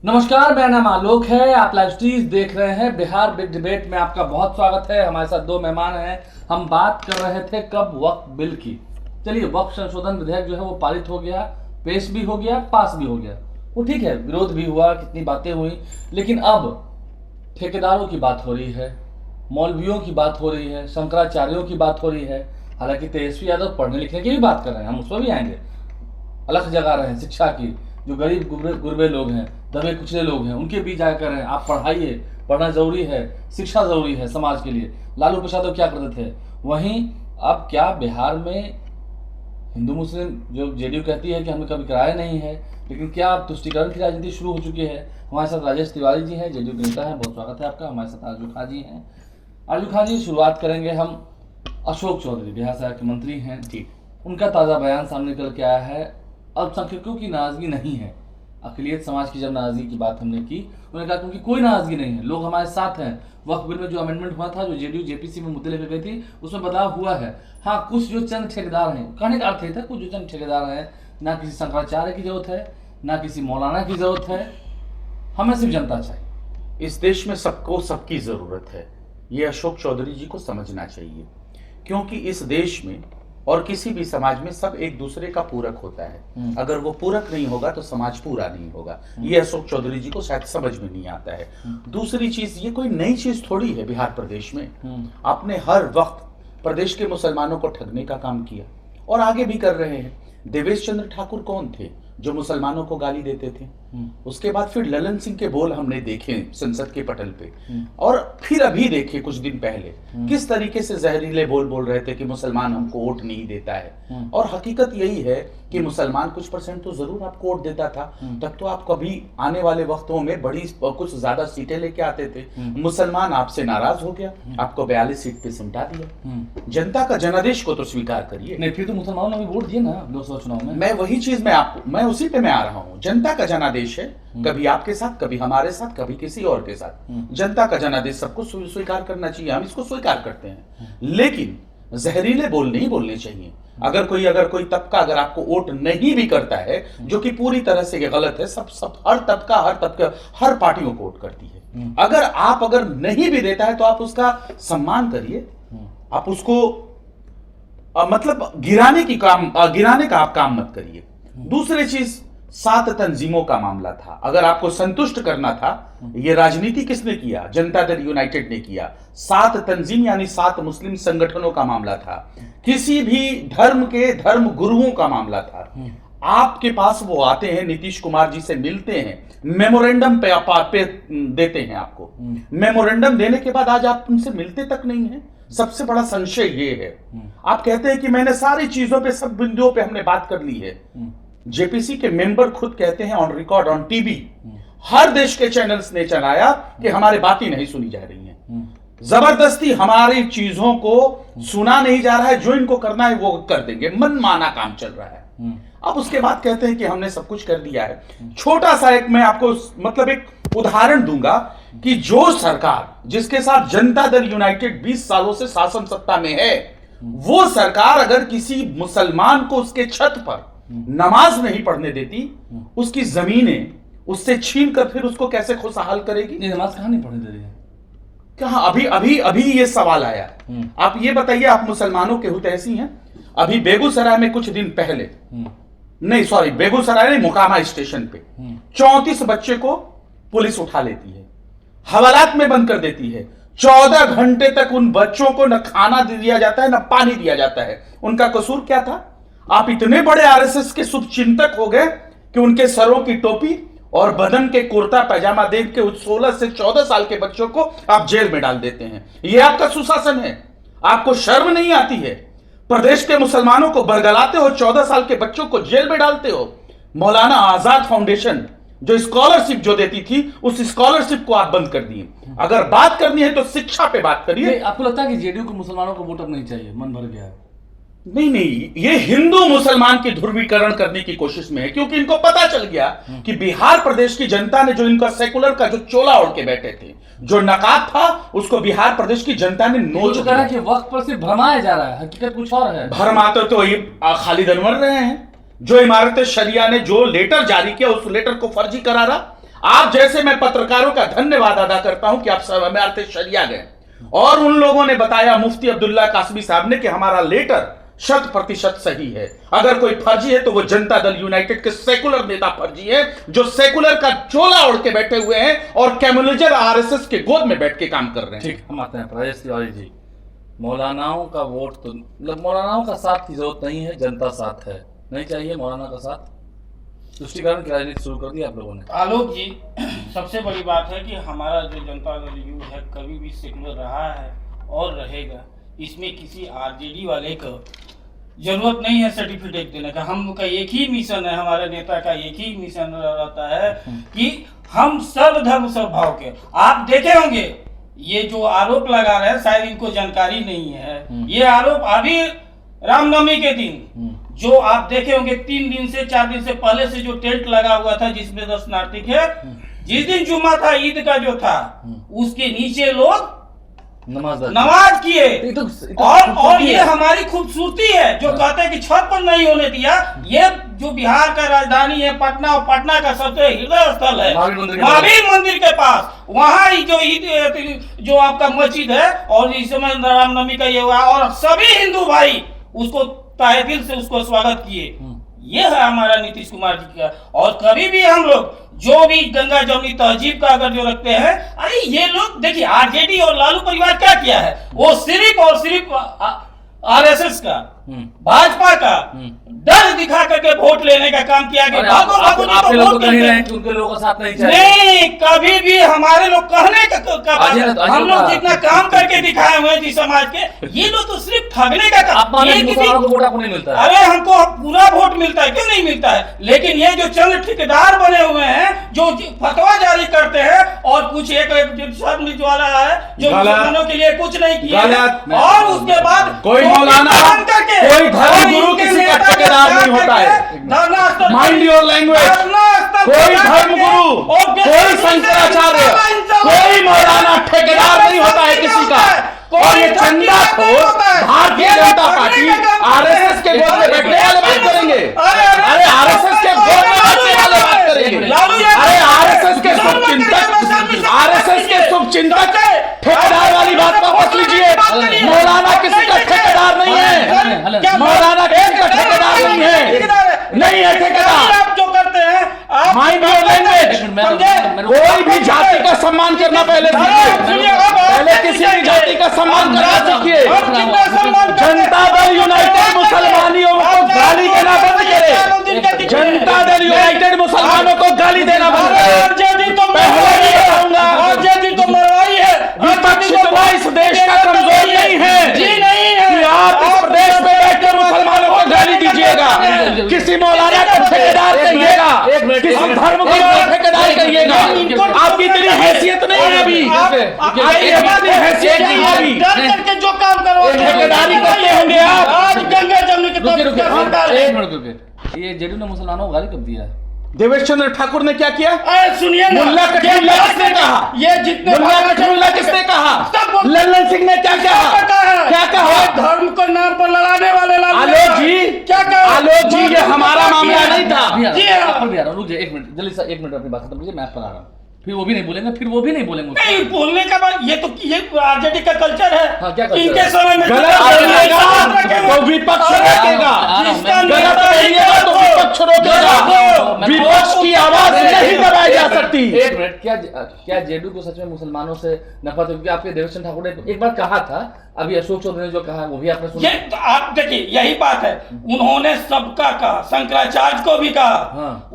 नमस्कार, मेरा नाम आलोक है। आप लाइव स्ट्रीज देख रहे हैं। बिहार बिग डिबेट में आपका बहुत स्वागत है। हमारे साथ दो मेहमान हैं। हम बात कर रहे थे कब वक्फ बिल की। चलिए, वक्फ संशोधन विधेयक जो है वो पारित हो गया, पेश भी हो गया, पास भी हो गया। वो ठीक है, विरोध भी हुआ, कितनी बातें हुई, लेकिन अब ठेकेदारों की बात हो रही है, मौलवियों की बात हो रही है, शंकराचार्यों की बात हो रही है। हालांकि तेजस्वी यादव पढ़ने लिखने की भी बात कर रहे हैं, हम उस पर भी आएंगे। अलग जगा रहे हैं शिक्षा की, जो गरीब गुरबे लोग हैं, दबे कुचले लोग हैं, उनके बीच जाकर हैं आप पढ़ाइए। पढ़ना जरूरी है, शिक्षा जरूरी है समाज के लिए। लालू प्रसाद क्या करते थे। वहीं अब क्या बिहार में हिंदू मुस्लिम, जो जेडीयू कहती है कि हमें कभी कराया नहीं है, लेकिन क्या अब तुष्टीकरण की राजनीति शुरू हो चुकी है। हमारे साथ राजेश तिवारी जी हैं, जेडीयू के नेता हैं, बहुत स्वागत है आपका। हमारे साथ आरजू खां जी हैं। आरजू खां जी, शुरुआत करेंगे हम अशोक चौधरी, बिहार सरकार के मंत्री हैं जी। उनका ताज़ा बयान सामने निकल के आया है। अल्पसंख्यकों की नाराजगी नहीं है। अखिलियत समाज की जब नाराजगी की बात हमने की, उन्होंने कहा क्योंकि कोई नाराजगी नहीं है, लोग हमारे साथ हैं। वक्फ बिल में जो अमेंडमेंट हुआ था, जो जेडीयू जेपीसी में मुद्दे लेकर गई थी, उसमें बदलाव हुआ है। हाँ, कुछ जो चंद ठेकेदार हैं, कहने का अर्थ ये था, कुछ जो चंद ठेकेदार हैं, ना किसी शंकराचार्य की जरूरत है, ना किसी मौलाना की जरूरत है, हमें सिर्फ जनता चाहिए। इस देश में सबको सबकी जरूरत है, ये अशोक चौधरी जी को समझना चाहिए। क्योंकि इस देश में और किसी भी समाज में सब एक दूसरे का पूरक होता है। अगर वो पूरक नहीं होगा तो समाज पूरा नहीं होगा। ये अशोक चौधरी जी को शायद समझ में नहीं आता है। दूसरी चीज, ये कोई नई चीज थोड़ी है। बिहार प्रदेश में आपने हर वक्त प्रदेश के मुसलमानों को ठगने का काम किया और आगे भी कर रहे हैं। देवेश चंद्र ठाकुर कौन थे जो मुसलमानों को गाली देते थे? उसके बाद फिर ललन सिंह के बोल हमने देखे संसद के पटल पे, और फिर अभी देखे कुछ दिन पहले किस तरीके से जहरीले बोल रहे थे कि मुसलमान हमको वोट नहीं देता है। और हकीकत यही है कि मुसलमान कुछ परसेंट तो जरूर आपको वोट देता था। तब तो आप कभी आने वाले वक्तों में बड़ी कुछ ज्यादा सीटें लेके आते थे। मुसलमान आपसे नाराज हो गया, आपको 42 सीट पे सिमटा दिया। जनता का जनादेश को तो स्वीकार करिए। नहीं, फिर तो मुसलमानों ने भी वोट दिए ना लोकसभा चुनाव में। मैं वही चीज मैं उसी पे मैं आ रहा हूं। जनता का जनादेश है, कभी आपके साथ, कभी हमारे साथ, कभी किसी और के साथ। जनता का जनादेश सबको स्वीकार करना चाहिए, हम इसको स्वीकार करते हैं। लेकिन जहरीले बोल नहीं बोलने चाहिए। अगर कोई तबका अगर आपको वोट नहीं भी करता है, जो कि पूरी तरह से ये गलत है, सब हर तबका हर पार्टियों को वोट करती है। अगर नहीं भी देता है तो आप उसका सम्मान करिए। आप उसको मतलब गिराने का आप काम मत करिए। दूसरी चीज, 7 तंजीमों का मामला था। अगर आपको संतुष्ट करना था, यह राजनीति किसने किया? जनता दल यूनाइटेड ने किया। 7 तंजीम यानी 7 मुस्लिम संगठनों का मामला था, किसी भी धर्म के धर्म गुरुओं का मामला था। आपके पास वो आते हैं, नीतीश कुमार जी से मिलते हैं, मेमोरेंडम पे देते हैं आपको। मेमोरेंडम देने के बाद आज आप उनसे मिलते तक नहीं है। सबसे बड़ा संशय ये है, आप कहते हैं कि मैंने सारी चीजों पे, सब बिंदुओं पे हमने बात कर ली है। जेपीसी के मेंबर खुद कहते हैं ऑन रिकॉर्ड, ऑन टीवी, हर देश के चैनल्स ने चलाया कि हमारी बातें नहीं सुनी जा रही हैं। जबरदस्ती हमारी चीजों को सुना नहीं जा रहा है। जो इनको करना है वो कर देंगे, मनमाना काम चल रहा है। अब उसके बाद कहते हैं कि हमने सब कुछ कर दिया है। छोटा सा एक मैं आपको मतलब एक उदाहरण दूंगा कि जो सरकार जिसके साथ जनता दल यूनाइटेड 20 सालों से शासन सत्ता में है, वो सरकार अगर किसी मुसलमान को उसके छत पर नमाज नहीं पढ़ने देती, उसकी जमीनें उससे छीन कर फिर उसको कैसे खुशहाल करेगी? नहीं, नमाज कहां नहीं पढ़ने दे रही है। कहां? अभी ये सवाल आया। आप ये बताइए, आप मुसलमानों के हुतैसी हैं। अभी बेगूसराय में कुछ दिन पहले, नहीं सॉरी, बेगूसराय नहीं, मोकामा स्टेशन पे 34 बच्चे को पुलिस उठा लेती है, हवालात में बंद कर देती है। 14 घंटे तक उन बच्चों को न खाना दिया जाता है, न पानी दिया जाता है। उनका कसूर क्या था? आप इतने बड़े आरएसएस के शुभचिंतक हो गए कि उनके सरों की टोपी और बदन के कुर्ता पैजामा देख के उस 16 से 14 साल के बच्चों को आप जेल में डाल देते हैं। यह आपका सुशासन है? आपको शर्म नहीं आती है? प्रदेश के मुसलमानों को बरगलाते हो, 14 साल के बच्चों को जेल में डालते हो। मौलाना आजाद फाउंडेशन जो स्कॉलरशिप जो देती थी, उस स्कॉलरशिप को आप बंद कर दिए। अगर बात करनी है तो शिक्षा पे बात करिए। आपको लगता है कि जेडीयू को मुसलमानों को वोट अब नहीं चाहिए, मन भर गया है? नहीं, ये हिंदू मुसलमान की ध्रुवीकरण करने की कोशिश में है, क्योंकि इनको पता चल गया कि बिहार प्रदेश की जनता ने जो इनका सेकुलर का जो चोला ओढ़ के बैठे थे, जो नकाब था, उसको बिहार प्रदेश की जनता ने नोच दिया। कि वक्त पर सिर्फ भरमाया जा रहा है, हकीकत कुछ और है। भरमाते तो ये खालिद अनवर रहे हैं। जो इमारत शरिया ने जो लेटर जारी किया, उस लेटर को फर्जी करारा। आप जैसे मैं पत्रकारों का धन्यवाद अदा करता हूं कि आप शर्मार्थ शरिया गए और उन लोगों ने बताया, मुफ्ती अब्दुल्ला कासमी साहब ने, कि हमारा लेटर 100% सही है। अगर कोई फर्जी है तो वो जनता दल यूनाइटेड के सेकुलर नेता फर्जी है, जो सेकुलर का चोला ओढ़ के बैठे हुए हैं और कम्युनिज्म आरएसएस के गोद में बैठ के काम कर रहे हैं। ठीक, हम आते हैं प्रदेश तिवारी जी। मौलानाओं का वोट तो मतलब मौलानाओं का साथ की जरूरत नहीं है, जनता साथ है, नहीं चाहिए मौलाना का साथ। तुष्टिकरण की राजनीति शुरू कर दी आप लोगों ने। आलोक जी, सबसे बड़ी बात है कि हमारा जो जनता दल यू है कभी भी सेकुलर रहा है और रहेगा। इसमें किसी आरजेडी वाले को जरूरत नहीं है सर्टिफिकेट देने का। हम का एक ही मिशन है, हमारे नेता का एक ही मिशन रहता है कि हम सब धर्म सब भाव के। आप देखे होंगे ये जो आरोप लगा रहे हैं, शायद इनको जानकारी नहीं है। ये आरोप अभी रामनवमी के दिन जो आप देखे होंगे 3 दिन से 4 दिन से पहले से जो टेंट लगा हुआ था जिसमें दर्शनार्थी थे, जिस दिन जुम्मा था, ईद का जो था, उसके नीचे लोग नमाज किए। और ये हमारी खूबसूरती है जो कहते हैं कि छत पर नहीं होने दिया। ये जो बिहार का राजधानी है पटना, और पटना का सबसे हृदय स्थल है महावीर मंदिर के पास, वहाँ जो ईद जो आपका मस्जिद है, और इस समय रामनवमी का ये हुआ और सभी हिंदू भाई उसको तहे दिल से उसको स्वागत किए। ये है हमारा नीतीश कुमार जी का। और कभी भी हम लोग जो भी गंगा जमुनी तहजीब का अगर जो रखते हैं, अरे ये लोग देखिए आरजेडी और लालू परिवार क्या किया है, वो सिर्फ और सिर्फ आरएसएस का, भाजपा का डर दिखा करके वोट लेने का काम किया गया। आप लोग कह रहे हैं कि उनके लोगों का साथ नहीं चाहिए। नहीं, कभी भी हमारे लोग कहने का हम लोग जितना काम करके दिखाए हुए हैं जिस समाज के, ये लोग तो सिर्फ ठगने का काम। नहीं मिलता है। अरे हमको पूरा वोट मिलता है, क्यों नहीं मिलता है? लेकिन ये जो चंद ठेकेदार बने हुए हैं जो फतवा जारी करते हैं और कुछ एक वाला है जो मुसलमानों के लिए कुछ नहीं किया, और उसके बाद कोई मौलाना कोई धर्म गुरु किसी का ठेकेदार नहीं होता है। Mind your language. कोई धर्म गुरु, कोई शंकराचार्य, कोई मौलाना ठेकेदार नहीं होता है किसी का। और ये चंदा खोर भारतीय जनता पार्टी आरएसएस के गोद में बैठने वाले बात करेंगे। अरे आरएसएस के गोद में बैठने वाले बात करेंगे। अरे आरएसएस के शुभचिंतक ठेकेदार वाली बात पर मत लीजिए। मौलाना किसी का ठेकेदार नहीं है, मौलाना किसी का ठेकेदार नहीं है, नहीं है ठेकेदार। आप जो करते हैं माइंड योर लैंग्वेज। कोई भी जाति का सम्मान करना पहले किसी भी जाति का सम्मान करना सीखिए। जनता दल यूनाइटेड मुसलमानियों को गाली देना बंद करे। जनता दल यूनाइटेड मुसलमानों को गाली देना बंद करे। पहले भी कहूंगा, विपक्ष इतना इस देश का कमजोर नहीं है कि आप इस प्रदेश में बैठकर मुसलमानों को गाली दीजिएगा। किसी मौलाना का ठेकेदार कहिएगा, किसी धर्म को ठेकेदार कहिएगा। आपकी इतनी हैसियत नहीं है अभी, इतनी हैसियत नहीं है अभी। जो काम करो ठेकेदारी करते होंगे आप। आज गंगा जमुनी के ये जेडीयू ने मुसलमानों को गाली कब दिया है? देवेश चंद्र ठाकुर ने क्या किया? सुनिए, मुल्ला कठमुल्ला किसने कहा? ये जितने मुल्ला कठमुल्ला किसने कहा? लल्लन सिंह ने क्या कहा? क्या कहा? धर्म को नाम पर लड़ाने वाले आलोक जी, क्या कहा? आलोक जी, ये हमारा मामला नहीं था। रुक जाइए 1 मिनट, जल्दी से 1 मिनट अपनी बात खत्म कीजिए, मैं आप पर आ रहा हूँ। फिर वो भी नहीं बोलेंगे, फिर वो भी नहीं बोलेंगे। नहीं बोलने का बात, ये आरजेडी का कल्चर है। हाँ, क्या कल्चर इनके है? समय में गलत बोलिएगा तो विपक्ष रोकेगा, गलत बोलिएगा तो विपक्ष रोकेगा। विपक्ष की आवाज नहीं दबाई जा सकती। 1 मिनट, क्या जेडीयू को सच में मुसलमानों से नफरत है? क्योंकि आपके देवेश चंद्र ठाकुर ने एक बार कहा था, अभी अशोक चौधरी ने जो कहा वो भी आपने सुना। तो आप देखिए, यही बात है, उन्होंने सबका कहा, शंकराचार्य को भी कहा।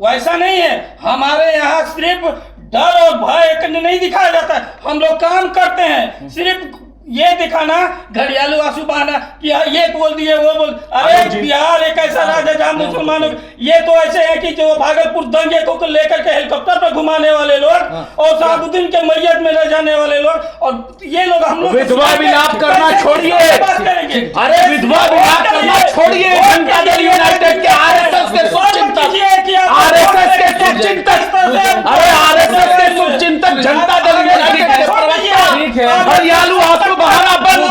वैसा नहीं है, हमारे यहाँ सिर्फ डर और भय नहीं दिखाया जाता। हम लोग काम करते हैं, सिर्फ ये दिखाना, घड़ियालू आंसू बहाना कि ये बोल दिए वो बोल। अरे बिहार एक ऐसा राज्य है जहाँ मुसलमानों, ये तो ऐसे है कि जो भागलपुर दंगे को लेकर के हेलीकॉप्टर पर घुमाने वाले लोग और साबुद्दीन के मैयत में ले जाने वाले लोग, और ये लोग हम लोग विधवा विलाप करना छोड़िए। अरे विधवा विलाप करना छोड़िए। जनता दल यूनाइटेड के आरएसएस के शुभचिंतक, आरएसएस के शुभचिंतक, अरे आरएसएस के शुभचिंतक जनता दल यूनाइटेड के प्रवक्ता घड़ियालू आंसू बहाना बंद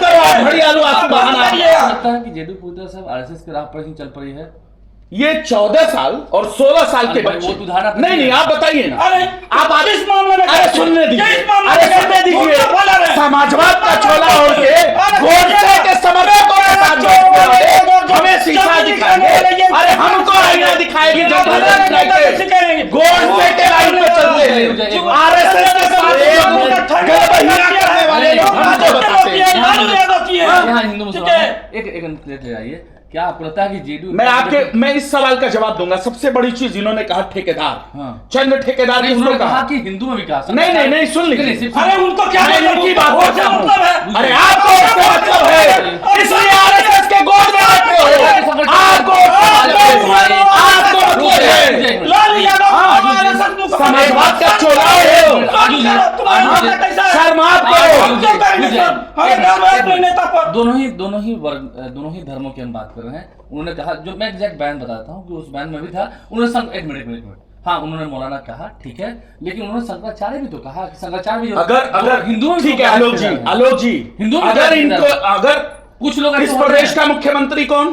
करो, आप घड़ियालू आंसू बहाना। लगता है कि जेडीयू पूरी तरह से आरएसएस के राह पर ही चल पड़ी है। ये 14 साल और 16 साल के अरे भाई, बच्चे वो तो उदाहरण आपने नहीं दिया। आप बताइए ना। अरे आप किस मामले में अरे सुनने दीजिए, किस मामले अरे में सुनने दीजिए। झूठ बोला रहे। समाजवाद का चोला ओढ़ के अरे गोडसे के समर्थकों के साथ बैठने वाले हमें शीशा दिखाएंगे। अरे हमको आईना दिखाएगी जब गोडसे के लाइन पे चलते हैं। आरएसएस के साथ गलबहिया करने वाले लोग हमको बताते हैं। यहाँ हिंदू मुसलमान एक मिनट ले आइए। क्या आपको लगता है कि जेडीयू मैं इस सवाल का जवाब दूंगा। सबसे बड़ी चीज इन्होंने कहा ठेकेदार, हाँ। चंद ठेकेदार नहीं, किसको उन्होंने कहा? कहा कि हिंदू में विकास। नहीं सुन लीजिए। अरे उनको क्या मैं मतलब इनकी बात वो करता हूं। मतलब है? अरे आपको उससे मतलब है, इसलिए आरएसएस के गोद में बैठे हो। आपको मतलब है, लाल यादव हमारे साथ मुकदमा समाजवाद का चोला हो। शर्म आपको। दोनों ही धर्मों की हम बात कर रहे हैं। उन्होंने कहा, जो मैं एग्जैक्ट बयान बताता हूँ कि उस बयान में भी था। उन्होंने एक मिनट हाँ, उन्होंने मौलाना कहा ठीक है, लेकिन उन्होंने शंकराचार्य भी तो कहा कि शंकराचार्य भी अगर हिंदुओं में ठीक है आलोक जी हिंदुओं में अगर इनको अगर कुछ लोग इस प्रदेश का मुख्यमंत्री कौन?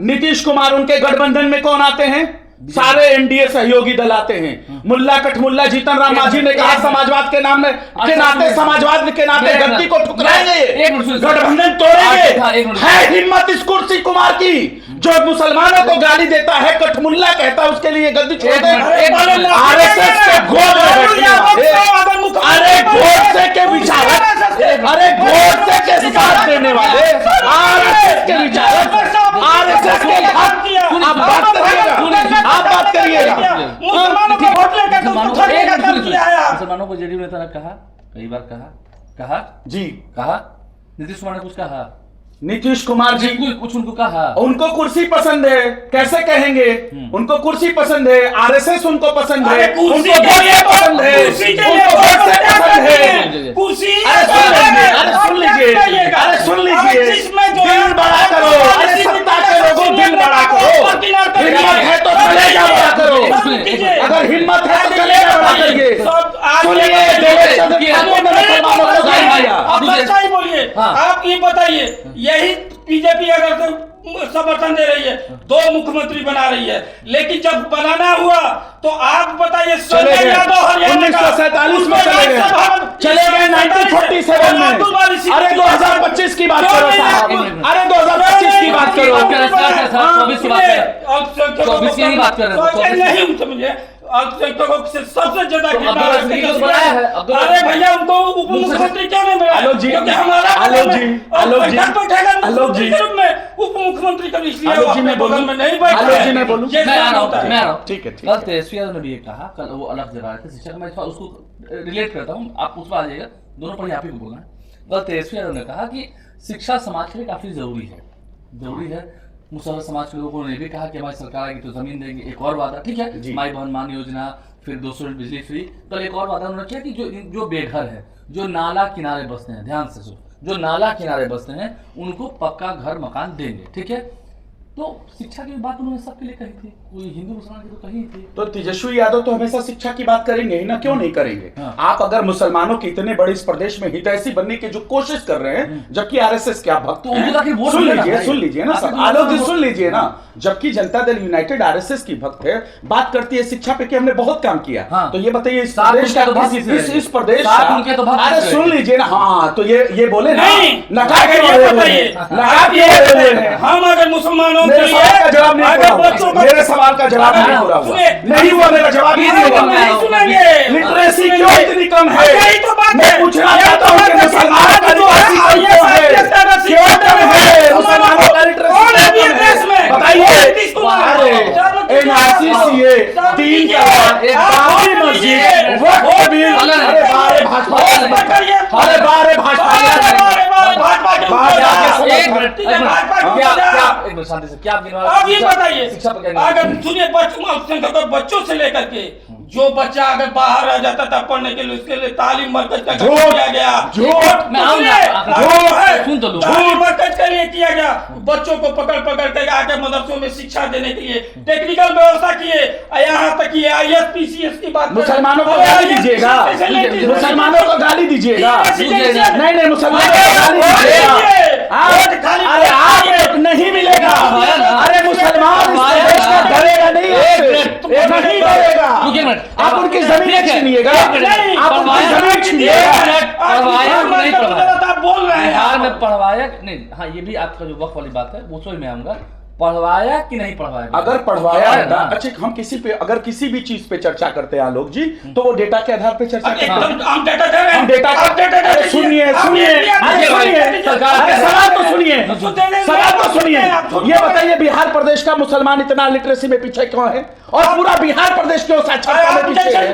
नीतीश कुमार। उनके गठबंधन में कौन आते हैं? सारे एनडीए सहयोगी दल आते हैं। मुल्ला कठमुल्ला जीतन राम मांझी ने कहा समाजवाद के नाम में के नाते समाजवाद के नाते गद्दी को ठुकराएंगे, गठबंधन तोड़ेंगे। है हिम्मत इस कुर्सी कुमार की जो मुसलमानों को गाली देता है, कठमुल्ला कहता है उसके लिए गद्दी छोड़ दे। आरएसएस के गोद में बैठे, अरे गोडसे के विचारक, अरे गोडसे के साथ देने वाले आरएसएस के विचारक, आरएसएस के आप बात करिएगा। मुसलमानों को वोट लेकर मुसलमानों को जेडीयू नेता ने कहा, कई बार कहा जी, कहा नीतीश कुमार ने कुछ कहा, नीतीश कुमार जी कुछ उनको कहा। उनको कुर्सी पसंद है, कैसे कहेंगे? उनको कुर्सी पसंद है, आरएसएस उनको पसंद है, उनको गोडसे पसंद है, उनको गोडसे पसंद है। कुर्सी अरे सुन लीजिए, दिल बड़ा करो। अरे सत्ता के लोगों दिल बड़ा करो। हिम्मत है तो कलेजा बड़ा करो। अगर हिम्मत है तो कलेजा बड़ा करिए। सुनिए, देवेश चंद्र ठाकुर ने मुसलमानों को गाली दिया। आप सच्चाई बोलिए। आप ये बताइए, यही बीजेपी अगर समर्थन दे रही है, 2 मुख्यमंत्री बना रही है, लेकिन जब बनाना हुआ तो आप बताइए, चले गए 1947 में चले गए 1947 में। अरे 2025 की बात करो साहब, अरे 2025 की बात करो। 24 की बात कर रहे हैं। नहीं समझे, अल्पसंख्यकों से सबसे ज्यादा तो अरे भैया उनको उप मुख्यमंत्री क्यों नहीं मिला? आलोक जी, क्योंकि हमारा आलोक जी, उप मुख्यमंत्री का इसलिए आलोक जी मैं बोलूं, में नहीं बैठा। आलोक जी मैं बोलूं, मैं आ रहा हूं। ठीक है। कल तेजस्वी यादव ने भी ये कहा, कल वो अलग जगह आए थे शिक्षक, मैं उसको रिलेट करता हूँ, आप उस पर आ जाइएगा, दोनों पर आप ही को बोलना है। कल तेजस्वी यादव ने कहा कि शिक्षा समाज के लिए काफी जरूरी है। मुसलमान समाज के लोगों ने भी कहा कि हमारी सरकार आएगी तो जमीन देंगे, एक और वादा, ठीक है, माई बहन मान योजना, फिर 200 यूनिट बिजली फ्री। कल एक और वादा उन्होंने किया कि जो बेघर है, जो नाला किनारे बसते हैं, ध्यान से सुनो, जो नाला किनारे बसते हैं उनको पक्का घर मकान देंगे, ठीक है। तो शिक्षा की बात उन्होंने सबके लिए कही थी, कोई हिंदू मुसलमान की तो कही थी। तो तेजस्वी यादव तो हमेशा शिक्षा की बात करेंगे ही ना, क्यों नहीं करेंगे? हाँ। आप अगर मुसलमानों के इतने बड़े इस प्रदेश में हितैषी बनने की जो कोशिश कर रहे हैं, जबकि आरएसएस क्या भक्त तो उनको ताकि वोट सुन मिले ना लीजिए भाई। सुन लीजिए ना सब, आपको आलोक जी वोट- सुन लीजिए ना, जबकि जनता दल यूनाइटेड आरएसएस की भक्त है, बात करती है शिक्षा पे कि हमने बहुत काम किया। हाँ। तो ये बताइए इस साथ प्रदेश उनके तो का भक्त ही इस प्रदेश साथ उनके तो भक्त अरे ही सुन लीजिए ना, हाँ तो ये बोले ना, नहीं, नकार के ये बताइए, नकार के हम अगर मुसलमानों मेरे सवाल का जवाब नहीं अगर पूरा बच्चों हुआ। मेरे सवाल का जवाब नहीं पूरा हुआ, नहीं हुआ, मेरा जवाब ही नहीं हुआ। सुनेंगे लिटरेसी क्यों इतनी कम है? यही तो बात मैं है। पूछना चाहता हूँ कि मुसलमानों का लिटरेसी क्यों है? क्यों कम है मुसलमानों का लिटरेसी? बताइए। अरे एनआरसी, तीन तलाक, बाबरी मस्जिद, वक्फ बिल, अरे बारे भाजपा, अरे बारे भाजपा, शांति से क्या अब ये बताइए, शिक्षा पर क्या अगर सुनिए, बच्चों से लेकर के जो बच्चा अगर बाहर आ जाता था पढ़ने के लिए, उसके लिए तालीम मरकज का गठन किया गया। झूठ, मैं आऊंगा, सुन तो लो। तालीम मरकज के लिए किया गया, बच्चों को पकड़ के आके मदरसों में शिक्षा देने के लिए टेक्निकल व्यवस्था किए। यहाँ तक कि IAS PCS की बात, मुसलमानों को गाली दीजिएगा, मुसलमानों को गाली दीजिएगा, नहीं मुसलमानों को गाली दीजिएगा, अरे आप नहीं मिलेगा। अरे मुसलमान छीनिएगा, रुकिए एक मिनट, आप उनकी जमीन छीनिएगा, नहीं, आप उनकी पढ़वाया जमीन छीनिएगा। पढ़वाया कि नहीं पढ़वाया? आप बोल रहे हैं बिहार में पढ़वाया नहीं? हाँ, ये भी आपका जो वक्त वाली बात है वो सोच में आऊंगा, पढ़वाया कि नहीं पढ़वाया? अगर पढ़वाया है ना, ना। अच्छा हम किसी पे अगर किसी भी चीज पे चर्चा करते हैं आलोक जी, तो वो डेटा के आधार पे चर्चा करते हैं। हम डेटा दे रहे हैं, हम डेटा आप डेटा दे अरे सुनिए सुनिए अरे सुनिए, सरकार अरे सवाल तो सुनिए, दीजिए। सवाल तो सुनिए। ये बताइए बिहार प्रदेश का मुसलमान इतना लिटरेसी में पीछे क्यों है और पूरा बिहार प्रदेश क्यों साक्षरता में पीछे है?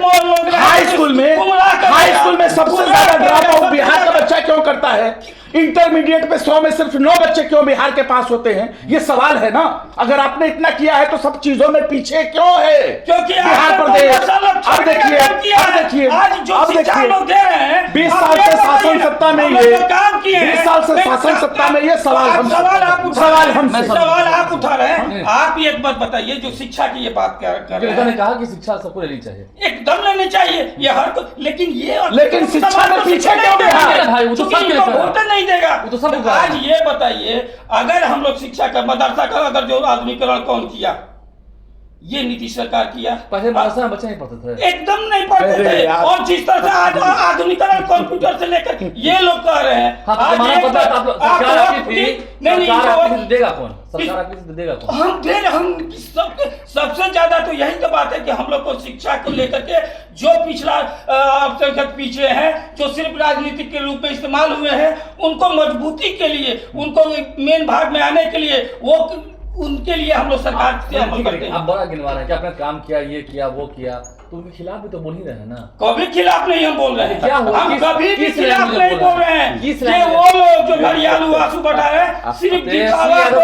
हाई स्कूल में सबसे ज्यादा ड्रॉप आउट बिहार का बच्चा क्यों करता है? इंटरमीडिएट पे 100 में सिर्फ 9 बच्चे क्यों बिहार के पास होते हैं? ये सवाल है ना। अगर आपने इतना किया है तो सब चीजों में पीछे क्यों है क्योंकि बिहार प्रदेश? अब देखिए आज जो अब शिक्षा लोग दे रहे हैं, 20 साल से शासन सत्ता में ये काम किए 20 साल से शासन सत्ता में ये सवाल हमसे सवाल आप उठा रहे हैं। आप ही एक बात बताइए, जो शिक्षा की ये बात कर रहे ने हैं, कहा कि शिक्षा सबको लेनी चाहिए, एकदम लेनी चाहिए ये हर को, लेकिन लेकिन शिक्षा में पीछे क्यों बिहार? भाई वो तो सब इनको वोट नहीं देगा। वो तो सब तो आज ये बताइए, अगर हम लोग शिक्षा का मदरसा का अगर जो आधुनिकीकरण कौन किया? ये नीतीश सरकार किया। पहले मदरसा में बच्चे नहीं पढ़ते थे, एकदम नहीं पढ़ते थे। और जिस तरह से आज आधुनिकीकरण कंप्यूटर से लेकर ये लोग कह रहे हैं, हाँ, तो आज तुम्हारा एक पता है, आप लोग- सरकार आपकी थी, नहीं सरकार आपकी नहीं देगा कौन? सरकार आपकी देगा कौन? हम सबसे ज्यादा तो यही तो बात है कि हम लोग को शिक्षा को लेकर के जो पिछला अल्पसंख्यक पीछे हैं, जो सिर्फ राजनीतिक के रूप में इस्तेमाल हुए हैं, उनको मजबूती के लिए, उनको मेन भाग में आने के लिए, वो उनके लिए हम लोग सरकार से अमल करते हैं। आप बड़ा गिनवा रहे हैं कि आपने काम किया, ये किया, वो किया, तो उनके खिलाफ भी तो बोल ही रहे हैं ना। कभी खिलाफ नहीं हम बोल रहे हैं, क्या हुआ? हम कभी भी किस खिलाफ लैंग्वेज नहीं बोल बोल रहे हैं। किस ये लैंग्वेज? वो लोग जो घड़ियालू आंसू बढ़ा है, सिर्फ दिखावा को,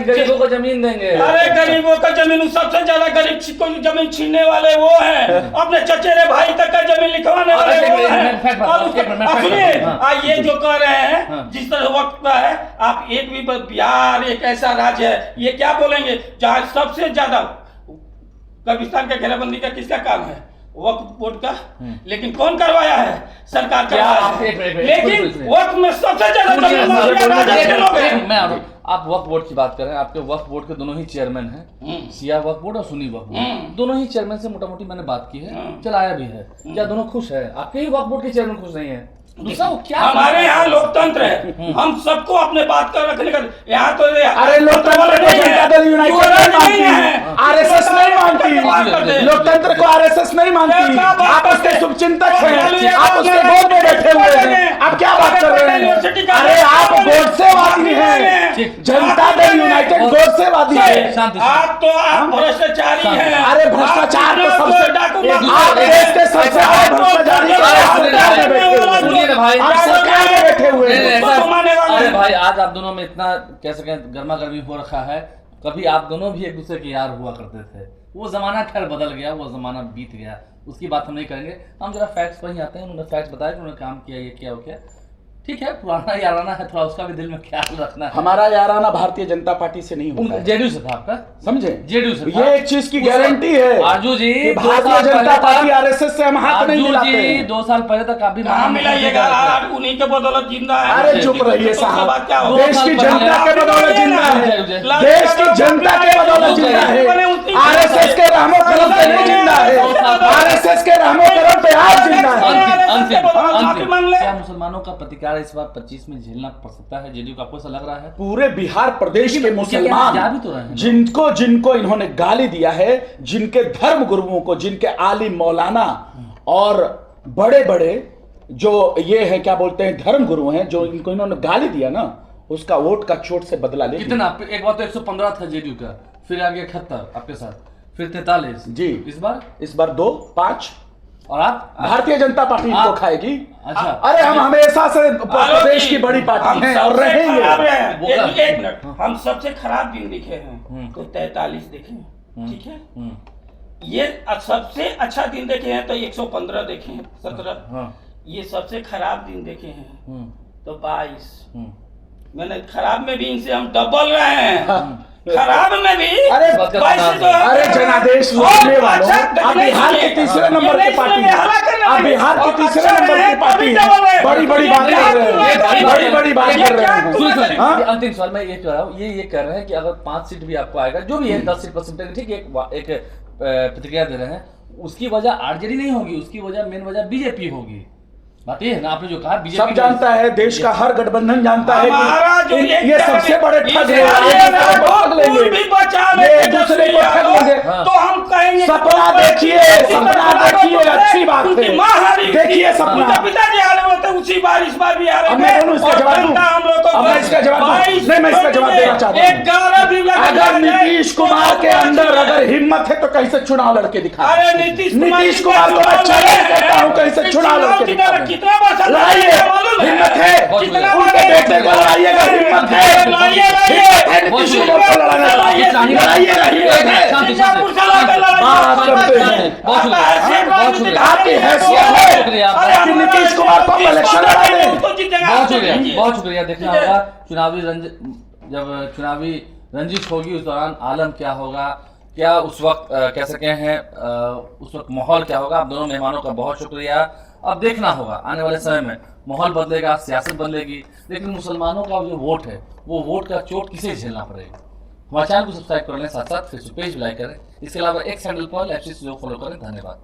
गरीबों को जमीन देंगे। अरे गरीबों का जमीन, सबसे ज्यादा गरीब को जमीन छीनने वाले वो हैं, अपने चचेरे भाई तक का जमीन लिखवाने वाले वो हैं। सुनिए, ये जो कह रहे हैं, जिस तरह वक्त का है, आप एक भी बिहार एक ऐसा राज्य है, ये क्या बोलेंगे जहाँ सबसे ज्यादा कब्रिस्तान का घेराबंदी का किसका काम है? वक्फ बोर्ड का। लेकिन कौन करवाया है? सरकार करवाया है। लेकिन वक्त में सबसे ज्यादा आप वक्फ बोर्ड की बात कर रहे हैं, आपके वक्फ बोर्ड के दोनों ही चेयरमैन हैं, सिया वक्फ बोर्ड और सुन्नी वक्फ बोर्ड, दोनों ही चेयरमैन से मोटा मोटी मैंने बात की है, चलाया भी है। क्या दोनों खुश है? आपके ही वक्फ बोर्ड के चेयरमैन खुश नहीं है? दूसरा वो क्या, हमारे यहाँ लोकतंत्र है, हम सबको अपने बात कर रखने का। यहाँ तो अरे लोकतंत्र को जनता दल यूनाइटेड नहीं मानती, आरएसएस नहीं मानती, लोकतंत्र को आरएसएस नहीं मानती। आप उसके शुभचिंतक हैं, आप उसके गोद में बैठे हुए हैं, आप क्या बात कर रहे हैं? अरे आप गोडसेवादी हैं, जनता दल यूनाइटेड गोडसेवादी है। आप तो आप भ्रष्टाचारी हैं। अरे भ्रष्टाचार तो सबसे, आप देश के सबसे बड़े भ्रष्टाचारी भाई आप सरकार में बैठे हुए हैं। अरे भाई, आज आप दोनों में इतना कह सकें गर्मा गर्मी हो रखा है, कभी आप दोनों भी एक दूसरे के यार हुआ करते थे। वो जमाना खैर बदल गया, वो जमाना बीत गया, उसकी बात हम नहीं करेंगे। हम जरा फैक्ट्स पर ही आते हैं। उन्होंने फैक्ट्स बताया कि उन्होंने काम किया, ये किया, वो किया, ठीक है, पुराना याराना है, थोड़ा उसका भी दिल में ख्याल रखना है। हमारा याराना भारतीय जनता पार्टी से नहीं होता है, जेडीयू से था आपका, समझे? जेडीयू से था। ये एक चीज की गारंटी है आरजू जी, कि भारतीय जनता पार्टी आरएसएस से हम हाथ नहीं मिलाते हैं। 2 साल पहले तक आप भी कहाँ मिलाइएगा? उन्हीं के बदौलत जिंदा है। अरे चुप रहिए साहब, क्या हो? देश की जनता के बदौलत जिंदा है, देश की जनता के बदौलत जिंदा है। आरएसएस के रहमो करम पे नहीं जिंदा है, आरएसएस के रहमो करम पे आज जिंदा है। क्या मुसलमानों का प्रतिकार इस बार 25 में झेलना पड़ सकता है जेडीयू को? आपको ऐसा लग रहा है? पूरे बिहार प्रदेश के जा भी मुसलमान तो रहे हैं। जिनको इन्होंने गाली दिया है, जिनके धर्म गुरुओं को, जिनके आलिम मौलाना और बड़े बड़े जो ये है क्या बोलते हैं धर्म गुरु हैं, जो इनको इन्होंने गाली दिया ना, उसका वोट का चोट से बदला ले। कितना? एक बार तो 115 था जेडीयू का, फिर आ गया 71 आपके साथ, फिर 43 जी। इस बार 2, 5 और आप भारतीय जनता पार्टी इनको खाएगी। अच्छा, अरे हम हमेशा से प्रदेश की बड़ी पार्टी हैं और रहेंगे। एक मिनट, हम सबसे खराब दिन देखे हैं तो 43 देखे हैं, ठीक है। ये सबसे अच्छा दिन देखे हैं तो 115 देखे हैं, 17। ये सबसे खराब दिन देखे हैं तो 22। मैंने खराब में भी इनसे हम डबल रहे हैं, खराब में भी। अरे जनादेश लूटने वालों, आप बिहार के तीसरे नंबर की पार्टी है, आप बिहार के तीसरे नंबर की पार्टी है, बड़ी बड़ी बात कर रहे हैं, बड़ी बड़ी बात कर रहे हैं। अंतिम सवाल मैं ये कह रहा हूँ, ये कह रहे हैं कि अगर 5 सीट भी आपको आएगा, जो भी है 10 सीट 10 सीट, ठीक है, एक प्रतिक्रिया दे रहे हैं, उसकी वजह आरजेडी नहीं होगी, उसकी वजह मेन वजह बीजेपी होगी। बात ये है ना, आपने जो कहा बीजेपी सब जानता है, देश का हर गठबंधन जानता है कि ये सबसे बड़े ठग हैं, ये दूसरे को ठग लेंगे। तो हम कहेंगे सपना देखिए, सपना देखिए, अच्छी बात है, देखिए सपना। पिताजी आ रहे होते उसी बार इस बार भी आ रहे अब मैं बोलूं इसका जवाब दूं? अब मैं इसका जवाब दूं? नहीं, मैं इसका जवाब देना चाहता हूं। अगर नीतीश कुमार के अंदर अगर हिम्मत है तो कहीं से चुनाव लड़के दिखा। अरे नीतीश कुमार को मैं चैलेंज करता हूं, कहीं से चुनाव लड़के दिखा। कितना बार लड़ाइए, हिम्मत है, उनके बेटे को लड़ाइएगा, हिम्मत है, नीतीश कुमार को लड़ाना, बात करते हैं। आपकी हैसियत है कि नीतीश कुमार को इलेक्शन लड़ा दें। बहुत शुक्रिया। देखना होगा जब चुनावी रंजिश होगी उस दौरान आलम क्या होगा, क्या उस वक्त कह सके हैं उस वक्त माहौल क्या होगा। आप दोनों मेहमानों का बहुत शुक्रिया। अब देखना होगा आने वाले समय में माहौल बदलेगा, सियासत बदलेगी, लेकिन मुसलमानों का जो वोट है वो वोट का चोट किसे झेलना पड़ेगा। हमारे चैनल को सब्सक्राइब कर लें, साथ साथ फेसबुक पेज भी लाइक करें। इसके अलावा एक हैंडल पर लाइव फॉलो करें। धन्यवाद।